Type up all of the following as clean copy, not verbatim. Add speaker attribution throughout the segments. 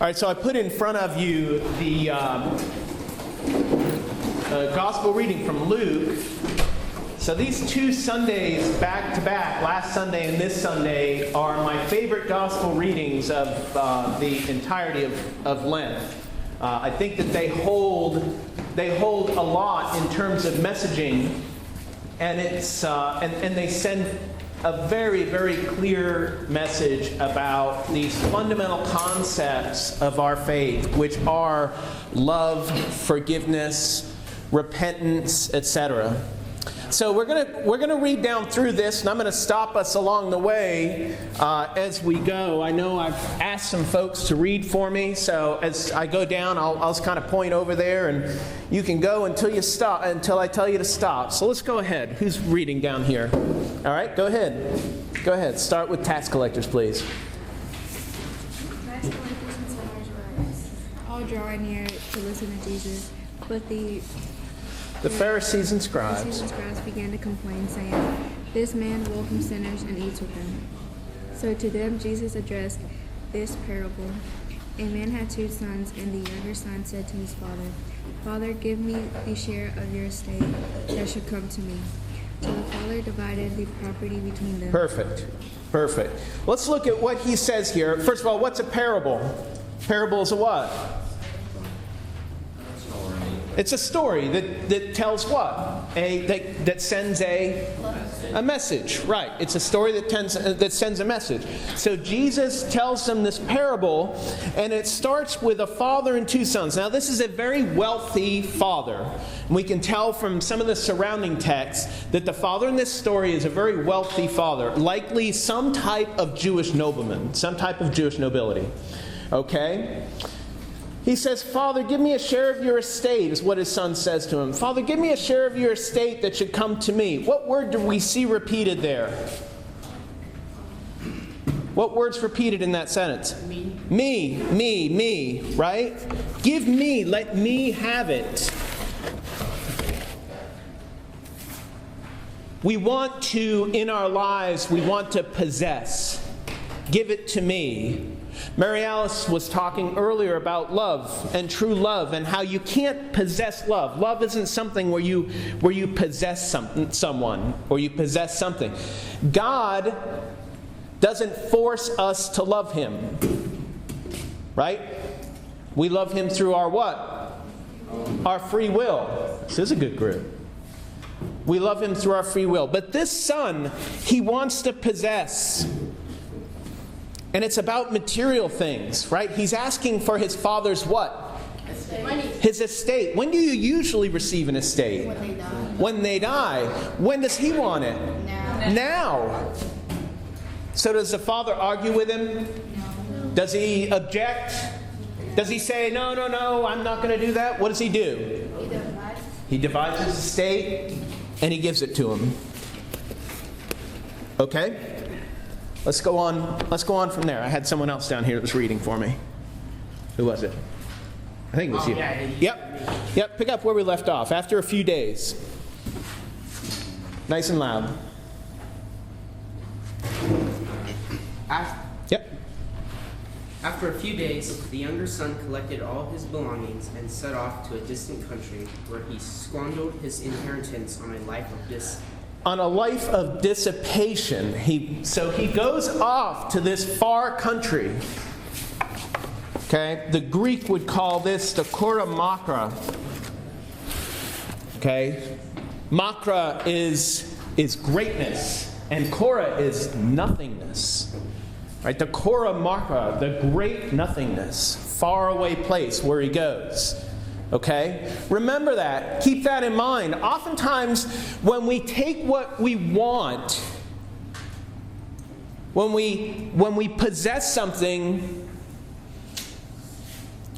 Speaker 1: right, so I put in front of you the gospel reading from Luke. So these 2 Sundays back to back, last Sunday and this Sunday, are my favorite gospel readings of the entirety of Lent. I think that they hold a lot in terms of messaging, and and they send a very, very clear message about these fundamental concepts of our faith, which are love, forgiveness, repentance, etc. So we're gonna read down through this, and I'm going to stop us along the way as we go. I know I've asked some folks to read for me, so as I go down, I'll just kind of point over there, and you can go until I tell you to stop. So let's go ahead. Who's reading down here? All right, go ahead. Go ahead. Start with tax collectors, please.
Speaker 2: Tax collectors and sinners all draw near to listen to Jesus, but the
Speaker 1: Pharisees and scribes
Speaker 2: began to complain, saying, "This man welcomes sinners and eats with them." So to them Jesus addressed this parable. A man had 2 sons, and the younger son said to his father, "Father, give me the share of your estate that should come to me." So the father divided the property between them.
Speaker 1: Perfect. Let's look at what he says here. First of all, what's a parable? Parable is a what? It's a story that tells what? That sends a message. Right. It's a story that sends a message. So Jesus tells them this parable, and it starts with a father and 2 sons. Now, this is a very wealthy father. We can tell from some of the surrounding texts that the father in this story is a very wealthy father, likely some type of Jewish nobleman, some type of Jewish nobility. Okay? He says, "Father, give me a share of your estate," is what his son says to him. "Father, give me a share of your estate that should come to me." What word do we see repeated there? What word's repeated in that sentence? Me, right? Give me, let me have it. We want to, in our lives, we want to possess. Give it to me. Mary Alice was talking earlier about love and true love and how you can't possess love. Love isn't something where you possess someone or you possess something. God doesn't force us to love Him. Right? We love Him through our what? Our free will. This is a good group. We love Him through our free will. But this son, he wants to possess. And it's about material things, right? He's asking for his father's what?
Speaker 3: Money.
Speaker 1: His estate. When do you usually receive an estate?
Speaker 3: When they die.
Speaker 1: When they die. When does he want it? Now. So does the father argue with him?
Speaker 3: No.
Speaker 1: Does he object? Does he say, no, I'm not going to do that? What does he do? He divides his estate and he gives it to him. Okay? Let's go on from there. I had someone else down here that was reading for me. Who was it? I think it was you. Yep. Pick up where we left off. After a few days. Nice and loud.
Speaker 4: After a few days, the younger son collected all his belongings and set off to a distant country where he squandered his inheritance on a life of dissipation. So he goes off to this far country. Okay? The Greek would call this the Kora Makra. Okay? Makra is greatness, and Kora is nothingness. Right? The Kora Makra, the great nothingness, faraway place where he goes. Okay? Remember that. Keep that in mind. Oftentimes, when we take what we want, when we possess something,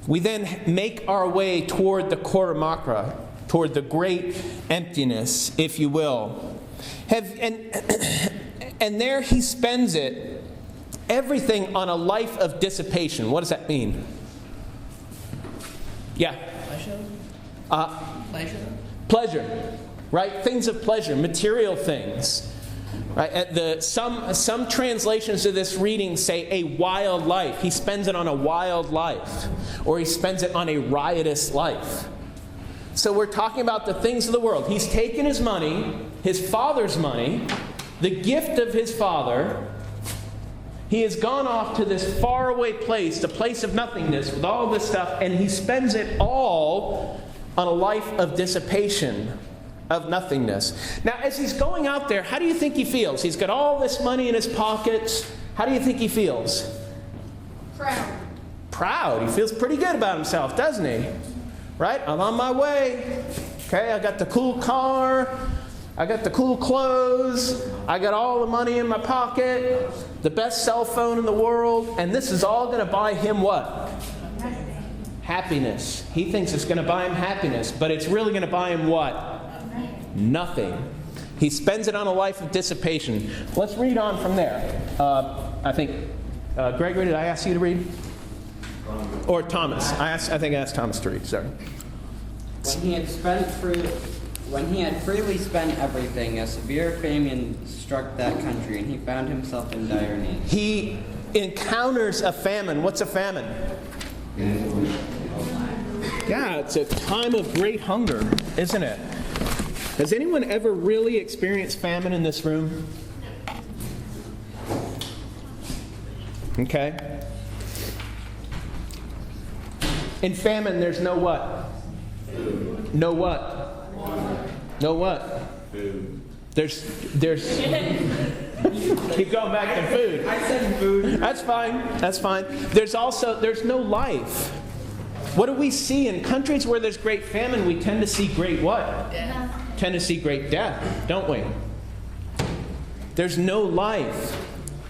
Speaker 4: we then make our way toward the Kora Makra, toward the great emptiness, if you will. And there he spends it, everything on a life of dissipation. What does that mean? Yeah.
Speaker 5: Pleasure.
Speaker 1: Pleasure, right? Things of pleasure, material things.
Speaker 4: Right? Some translations of this reading say a wild life. He spends it on a wild life, or he spends it on a riotous life. So we're talking about the things of the world. He's taken his money, his father's money, the gift of his father. He has gone off to this faraway place, the place of nothingness, with all this stuff, and he spends it all on a life of dissipation, of nothingness. Now, as he's going out there, how do you think he feels? He's got all this money in his pockets. How do you think he feels? Proud. He feels pretty good about himself, doesn't he? Right? I'm on my way. Okay, I got the cool car. I got the cool clothes. I got all the money in my pocket. The best cell phone in the world. And this is all going to buy him what? Happiness. He thinks it's going to buy him happiness, but it's really going to buy him what? Nothing. He spends it on a life of dissipation. Let's read on from there. I think, Gregory, did I ask you to read? Or Thomas. I think I asked Thomas to read. Sorry.
Speaker 3: When he had freely spent everything, a severe famine struck that country, and he found himself in dire need.
Speaker 4: He encounters a famine. What's a famine? Yeah, it's a time of great hunger, isn't it? Has anyone ever really experienced famine in this room? Okay. In famine, there's no what? No what? No what?
Speaker 5: Food.
Speaker 4: There's keep going back to food.
Speaker 3: I said food.
Speaker 4: That's fine. There's no life. What do we see in countries where there's great famine? We tend to see great what?
Speaker 6: Death.
Speaker 4: Tend to see great death, don't we? There's no life.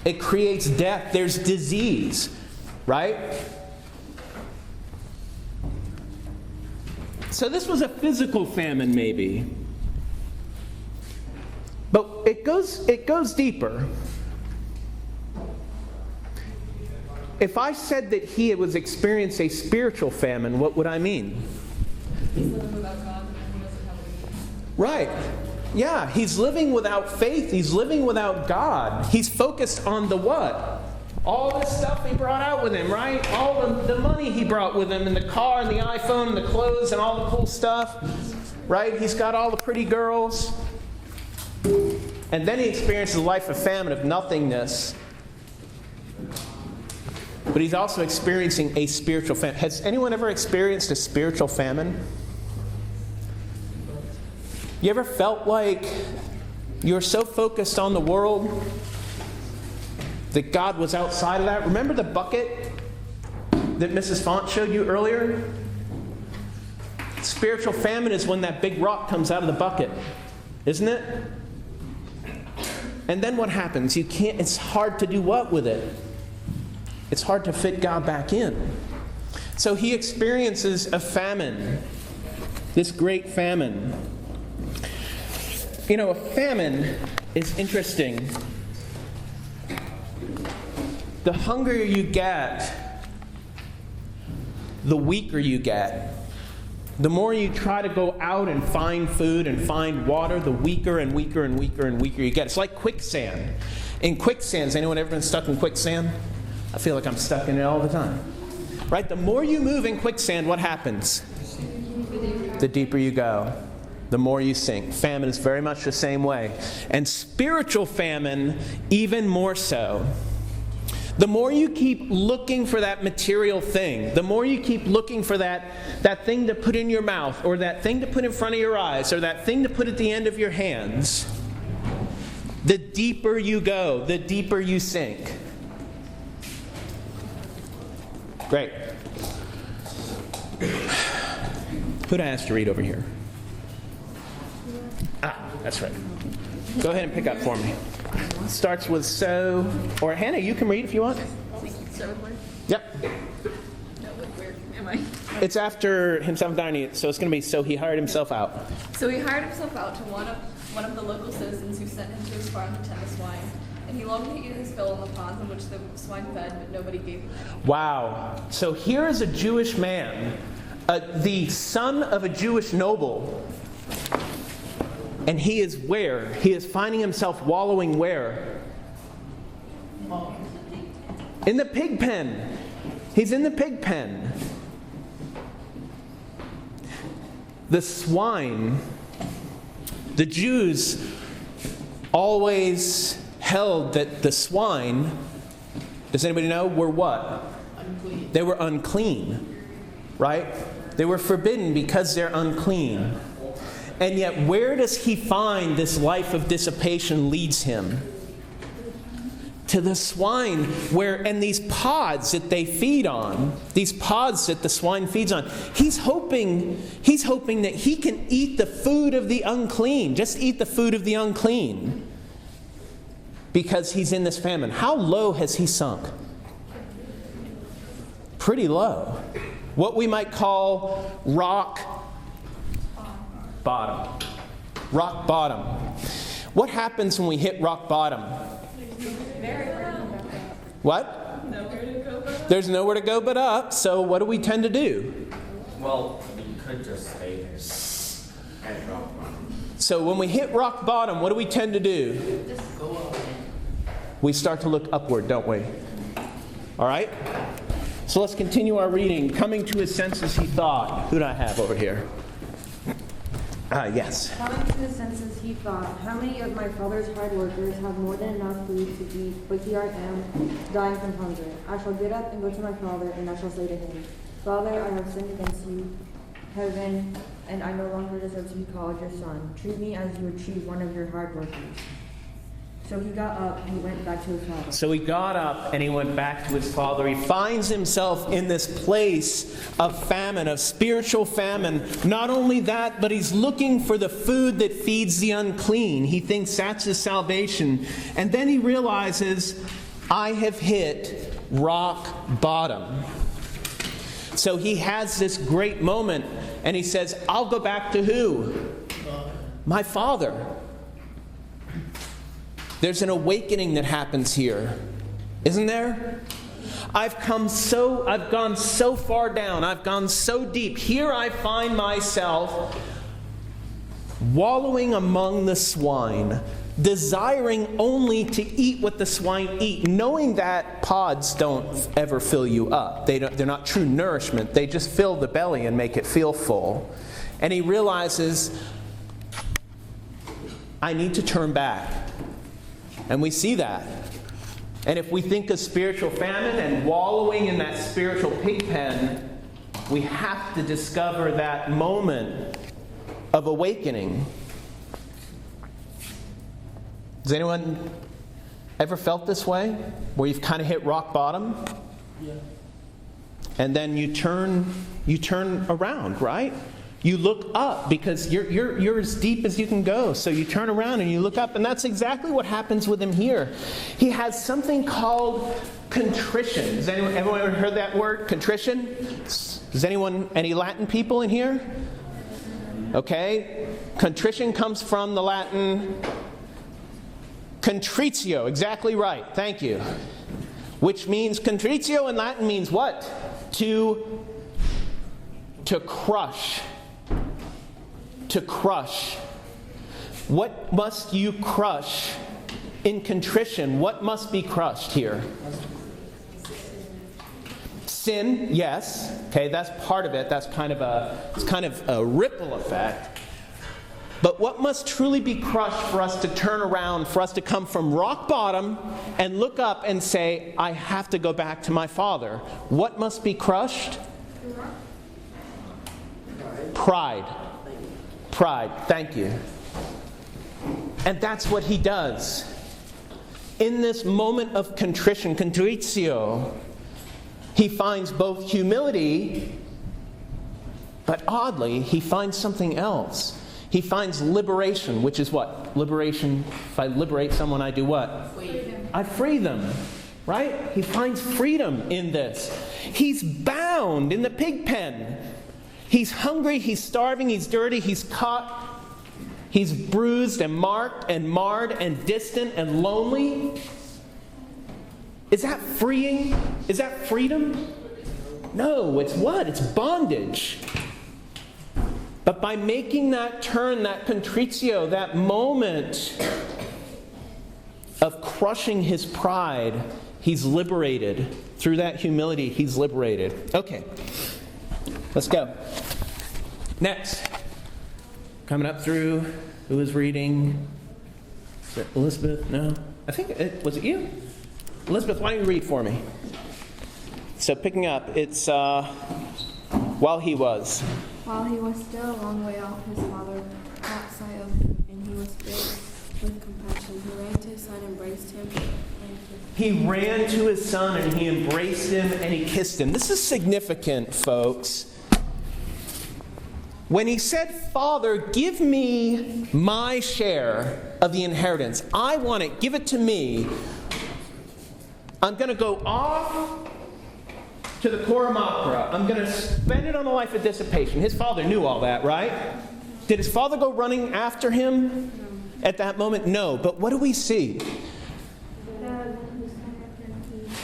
Speaker 4: It creates death. There's disease, right? So this was a physical famine, maybe. But it goes deeper. If I said that he was experiencing a spiritual famine, what would I mean?
Speaker 6: He's living without God and he doesn't have what he needs.
Speaker 4: Right. Yeah, he's living without faith. He's living without God. He's focused on the what? All this stuff he brought out with him, right? All the money he brought with him, and the car, and the iPhone, and the clothes, and all the cool stuff. Right? He's got all the pretty girls. And then he experiences a life of famine, of nothingness. But he's also experiencing a spiritual famine. Has anyone ever experienced a spiritual famine? You ever felt like you're so focused on the world that God was outside of that? Remember the bucket that Mrs. Font showed you earlier? Spiritual famine is when that big rock comes out of the bucket, isn't it? And then what happens? It's hard to do what with it? It's hard to fit God back in. So he experiences a famine, this great famine. You know, a famine is interesting. The hungrier you get, the weaker you get. The more you try to go out and find food and find water, the weaker and weaker and weaker and weaker you get. It's like quicksand. In quicksand, has anyone ever been stuck in quicksand? I feel like I'm stuck in it all the time. Right? The more you move in quicksand, what happens? The deeper you go. The more you sink. Famine is very much the same way. And spiritual famine, even more so. The more you keep looking for that material thing, the more you keep looking for that thing to put in your mouth, or that thing to put in front of your eyes, or that thing to put at the end of your hands, the deeper you go, the deeper you sink. Great. Who'd I ask to read over here? That's right. Go ahead and pick up for me. Starts with so, or Hannah, you can read if you want.
Speaker 6: Start with where?
Speaker 4: Yep.
Speaker 6: No, where am I?
Speaker 4: It's after himself dying, so it's going to be so he hired himself out.
Speaker 6: So he hired himself out to one of the local citizens who sent him to his farm to tend the swine. And he longed to eat his fill in the ponds in which the swine fed, but nobody gave him any.
Speaker 4: Wow. So here is a Jewish man, the son of a Jewish noble, And he is where? He is finding himself wallowing where? In the pig pen. He's in the pig pen. The swine, the Jews always held that the swine, does anybody know, were what? Unclean. They were unclean, right? They were forbidden because they're unclean. And yet, where does he find this life of dissipation leads him? To the swine, and these pods that they feed on, these pods that the swine feeds on, he's hoping that he can eat the food of the unclean, just eat the food of the unclean, because he's in this famine. How low has he sunk? Pretty low. What we might call rock bottom. Rock bottom. What happens when we hit rock bottom? What?
Speaker 6: Nowhere to go but up.
Speaker 4: There's nowhere to go but up, so what do we tend to do?
Speaker 5: Well, you could just stay there at rock bottom.
Speaker 4: So when we hit rock bottom, what do we tend to do?
Speaker 5: Just go up.
Speaker 4: We start to look upward, don't we? All right? So let's continue our reading. Coming to his senses, he thought. Who do I have over here? Yes.
Speaker 7: Coming to his senses, he thought, how many of my father's hard workers have more than enough food to eat, but here I am, dying from hunger. I shall get up and go to my father, and I shall say to him, Father, I have sinned against you, heaven, and I no longer deserve to be called your son. Treat me as you would treat one of your hard workers. So he got up and he went back to his father.
Speaker 4: So he got up and he went back to his father. He finds himself in this place of famine, of spiritual famine. Not only that, but he's looking for the food that feeds the unclean. He thinks that's his salvation. And then he realizes, I have hit rock bottom. So he has this great moment and he says, I'll go back to who? My father. There's an awakening that happens here, isn't there? I've gone so far down. I've gone so deep. Here I find myself wallowing among the swine, desiring only to eat what the swine eat, knowing that pods don't ever fill you up. They're not true nourishment. They just fill the belly and make it feel full. And he realizes, I need to turn back. And we see that. And if we think of spiritual famine and wallowing in that spiritual pig pen, we have to discover that moment of awakening. Has anyone ever felt this way? Where you've kind of hit rock bottom? Yeah. And then you turn around, right? You look up because you're as deep as you can go. So you turn around and you look up, and that's exactly what happens with him here. He has something called contrition. Has anyone ever heard that word, contrition? Does any Latin people in here? Okay. Contrition comes from the Latin contritio. Exactly right. Thank you. Which means, contritio in Latin means what? To crush. To crush. What must you crush in contrition? What must be crushed here? Sin, yes. Okay, that's part of it. That's kind of a ripple effect. But what must truly be crushed for us to turn around, for us to come from rock bottom and look up and say, I have to go back to my Father? What must be crushed? Pride. Pride. Thank you. And that's what he does. In this moment of contrition, contritio, he finds both humility, but oddly, he finds something else. He finds liberation, which is what? Liberation. If I liberate someone, I do what? Freedom. I free them. Right? He finds freedom in this. He's bound in the pig pen. He's hungry, he's starving, he's dirty, he's caught, he's bruised and marked and marred and distant and lonely. Is that freeing? Is that freedom? No, it's what? It's bondage. But by making that turn, that contritio, that moment of crushing his pride, he's liberated. Through that humility, he's liberated. Okay, let's go. Next. Coming up through, who was reading? Is it Elizabeth? No? I think was it you? Elizabeth, why don't you read for me? So picking up, it's while he was.
Speaker 2: While he was still a long way off, his father caught sight of him, and he was filled with compassion. He ran to his son, embraced him, and kissed him.
Speaker 4: He ran to his son and he embraced him and he kissed him. This is significant, folks. When he said, Father, give me my share of the inheritance. I want it. Give it to me. I'm going to go off to the Koramachra. I'm going to spend it on a life of dissipation. His father knew all that, right? Did his father go running after him at that moment? No. But what do we see?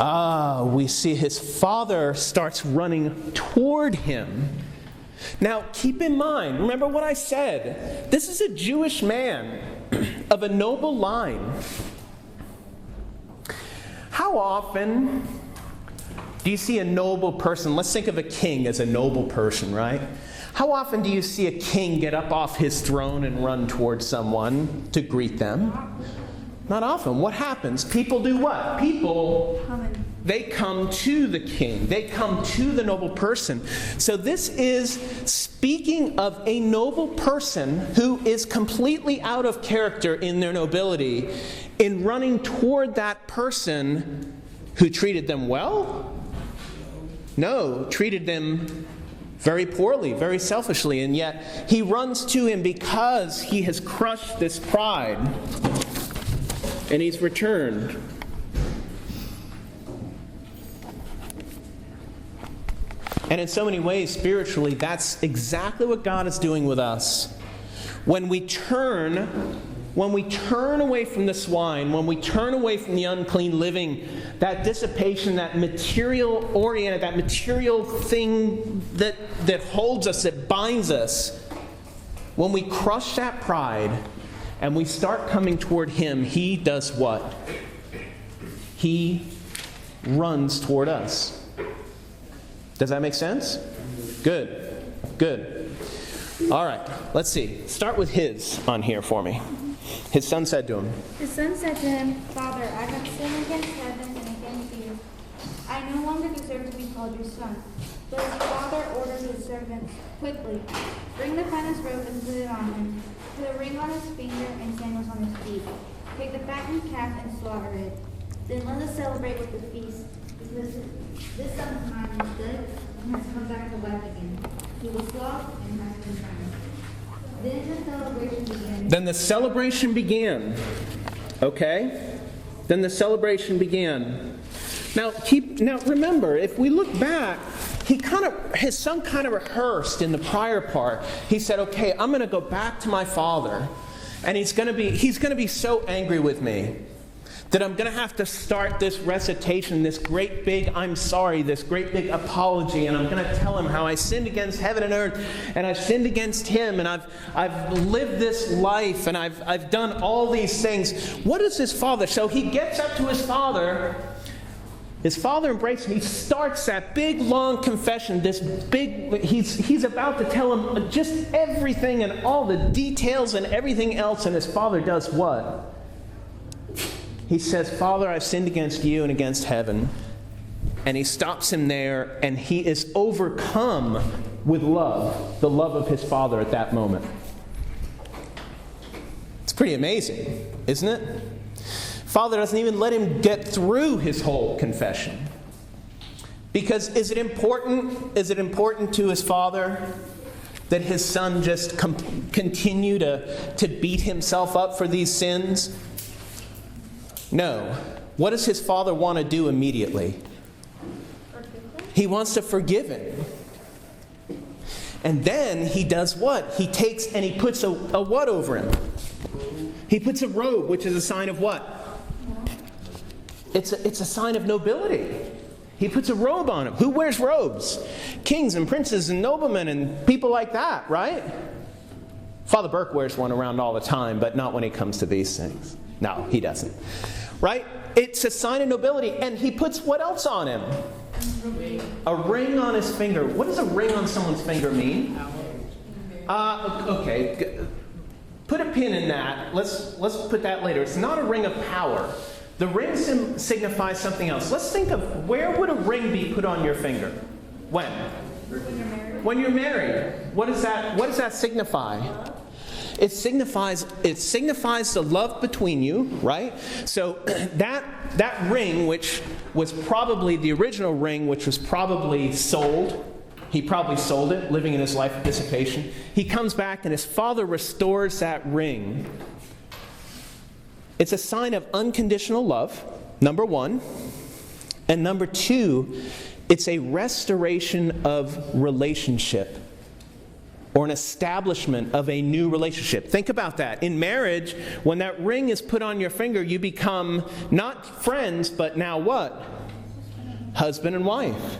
Speaker 4: We see his father starts running toward him. Now, keep in mind, remember what I said. This is a Jewish man of a noble line. How often do you see a noble person? Let's think of a king as a noble person, right? How often do you see a king get up off his throne and run towards someone to greet them? Not often. What happens? People do what? They come to the king. They come to the noble person. So this is speaking of a noble person who is completely out of character in their nobility in running toward that person who treated them well? No, treated them very poorly, very selfishly, and yet he runs to him because he has crushed this pride and he's returned. And in so many ways, spiritually, that's exactly what God is doing with us. When we turn away from the swine, when we turn away from the unclean living, that dissipation, that material-oriented, that material thing that holds us, that binds us, when we crush that pride and we start coming toward Him, He does what? He runs toward us. Does that make sense? Good. Good. All right, let's see. Start with his on here for me. His son said to him.
Speaker 2: His son said to him, Father, I have sinned against heaven and against you. I no longer deserve to be called your son. But his father ordered his servants, quickly, bring the finest robe and put it on him. Put a ring on his finger and sandals on his feet. Take the fattened calf and slaughter it. Then let us celebrate with the feast, because this son of mine was dead and has come back to life again. He was lost and has been found. Then the celebration began. Okay? Then the celebration began. Now remember, if we look back, his son kind of rehearsed in the prior part. He said, okay, I'm going to go back to my father, and he's going to be so angry with me that I'm going to have to start this recitation, this great big I'm sorry, this great big apology, and I'm going to tell him how I sinned against heaven and earth, and I've sinned against him, and I've lived this life, and I've done all these things. What is his father? So he gets up to his father. His father embraces him. He starts that big, long confession, he's about to tell him just everything and all the details and everything else, and his father does what? He says, Father, I've sinned against you and against heaven. And he stops him there, and he is overcome with love, the love of his father at that moment. It's pretty amazing, isn't it? Father doesn't even let him get through his whole confession. Because is it important to his father that his son just continue to beat himself up for these sins? No. What does his father want to do immediately? He wants to forgive him. And then he does what? He takes and he puts a what over him? He puts a robe, which is a sign of what? It's a sign of nobility. He puts a robe on him. Who wears robes? Kings and princes and noblemen and people like that, right?
Speaker 4: Father Burke wears one around all the time, but not when it comes to these things. No, he doesn't. Right? It's a sign of nobility. And he puts what else on him? A ring on his finger. What does a ring on someone's finger mean? Okay. Put a pin in that. Let's put that later. It's not a ring of power. The ring signifies something else. Let's think of, where would a ring be put on your finger? When? When you're married. What does that signify? It signifies the love between you, right? So that ring, which was probably the original ring, which was probably sold. He probably sold it, living in his life of dissipation. He comes back and his father restores that ring. It's a sign of unconditional love, number one. And number two, it's a restoration of relationship, or an establishment of a new relationship. Think about that. In marriage, when that ring is put on your finger, you become not friends, but now what? Husband and wife.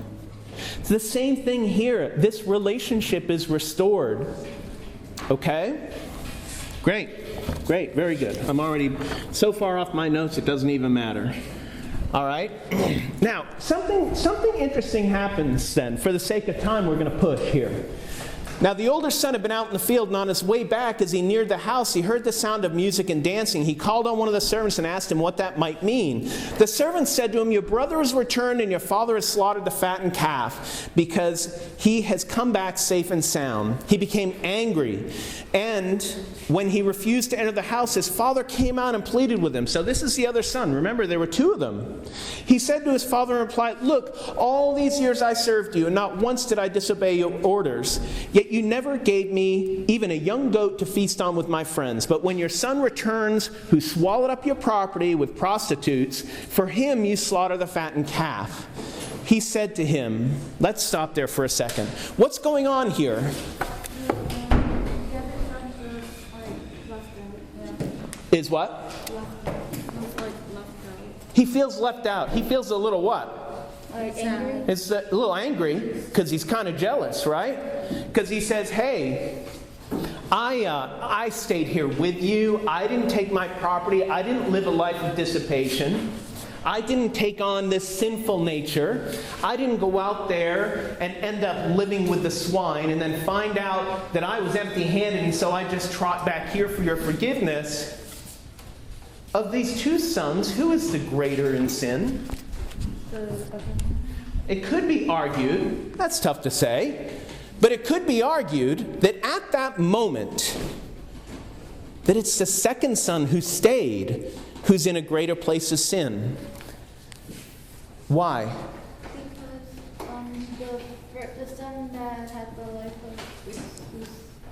Speaker 4: It's the same thing here. This relationship is restored. Okay? Great, very good. I'm already so far off my notes it doesn't even matter. All right? Now, something interesting happens then. For the sake of time, we're going to push here. Now the older son had been out in the field, and on his way back, as he neared the house, he heard the sound of music and dancing. He called on one of the servants and asked him what that might mean. The servant said to him, "Your brother has returned, and your father has slaughtered the fattened calf, because he has come back safe and sound." He became angry, and when he refused to enter the house, his father came out and pleaded with him. So this is the other son. Remember, there were two of them. He said to his father in reply, "Look, all these years I served you, and not once did I disobey your orders. Yet you never gave me even a young goat to feast on with my friends. But when your son returns, who swallowed up your property with prostitutes, for him you slaughter the fattened calf." He said to him, let's stop there for a second. What's going on here? Is what? He feels left out. He feels a little what?
Speaker 2: Angry.
Speaker 4: It's a little angry because he's kind of jealous, right? Because he says, "Hey, I stayed here with you. I didn't take my property. I didn't live a life of dissipation. I didn't take on this sinful nature. I didn't go out there and end up living with the swine and then find out that I was empty-handed, and so I just trot back here for your forgiveness." Of these two sons, who is the greater in sin? It could be argued, that's tough to say, but it could be argued that at that moment, that it's the second son who stayed, who's in a greater place of sin. Why?
Speaker 8: Because the son that had the life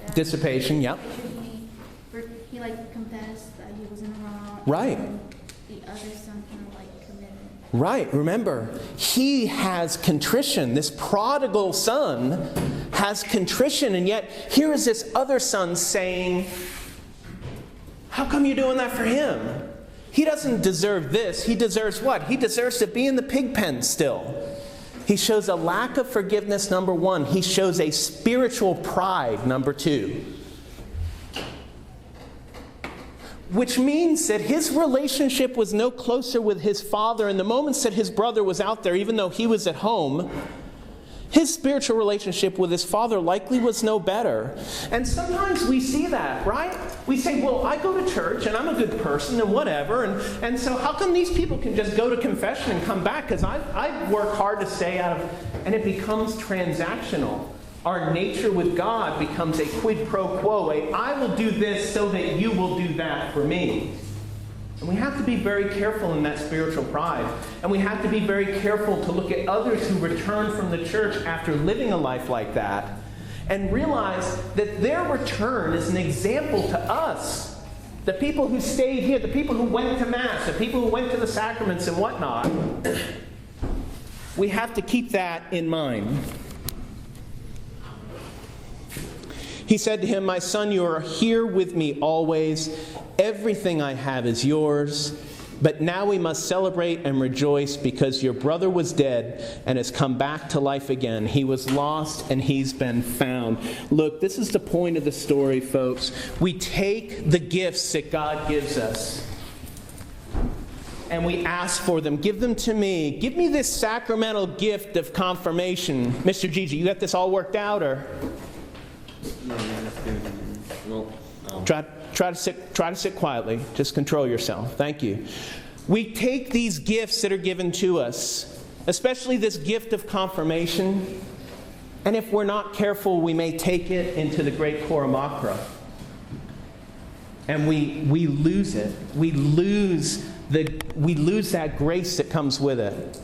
Speaker 8: of
Speaker 4: Dissipation, yeah.
Speaker 8: He confessed that he was in the wrong.
Speaker 4: Right.
Speaker 8: And the other son kind of committed.
Speaker 4: Right, remember, he has contrition. This prodigal son has contrition, and yet here is this other son saying, "How come you're doing that for him? He doesn't deserve this. He deserves what? He deserves to be in the pig pen still." He shows a lack of forgiveness, number one. He shows a spiritual pride, number two. Which means that his relationship was no closer with his father in the moments that his brother was out there, even though he was at home. His spiritual relationship with his father likely was no better. And sometimes we see that, right? We say, well, I go to church and I'm a good person and whatever. And so how come these people can just go to confession and come back? Because I work hard to stay out of... And it becomes transactional. Our nature with God becomes a quid pro quo, I will do this so that you will do that for me. And we have to be very careful in that spiritual pride. And we have to be very careful to look at others who return from the church after living a life like that and realize that their return is an example to us. The people who stayed here, the people who went to Mass, the people who went to the sacraments and whatnot. We have to keep that in mind. He said to him, "My son, you are here with me always. Everything I have is yours. But now we must celebrate and rejoice because your brother was dead and has come back to life again. He was lost and he's been found. Look, this is the point of the story, folks. We take the gifts that God gives us and we ask for them. Give them to me. Give me this sacramental gift of confirmation. Mr. Gigi, you got this all worked out, or?
Speaker 5: Well,
Speaker 4: Try to sit quietly. Just control yourself. Thank you. We take these gifts that are given to us, especially this gift of confirmation, and if we're not careful, we may take it into the great Cora Macra. And we lose it. We lose that grace that comes with it.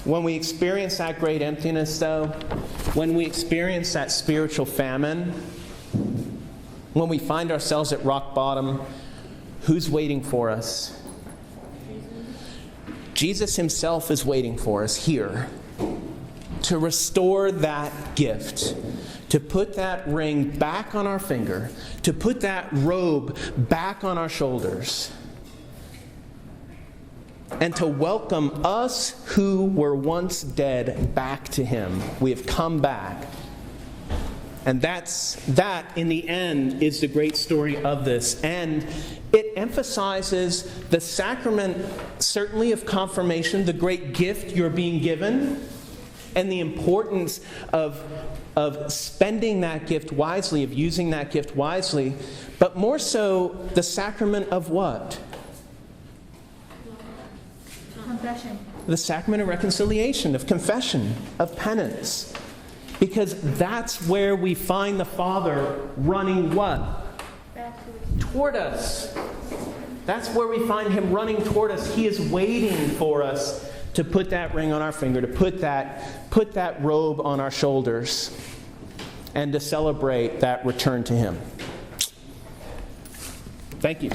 Speaker 4: When we experience that great emptiness, though, when we experience that spiritual famine, when we find ourselves at rock bottom, who's waiting for us? Jesus himself is waiting for us here to restore that gift, to put that ring back on our finger, to put that robe back on our shoulders, and to welcome us who were once dead back to him. We have come back. And that, in the end, is the great story of this. And it emphasizes the sacrament, certainly of confirmation, the great gift you're being given, and the importance of spending that gift wisely, of using that gift wisely, but more so the sacrament of what?
Speaker 8: Confession.
Speaker 4: The sacrament of reconciliation, of confession, of penance. Because that's where we find the Father running what? Toward us. That's where we find him running toward us. He is waiting for us to put that ring on our finger, to put that robe on our shoulders, and to celebrate that return to him. Thank you.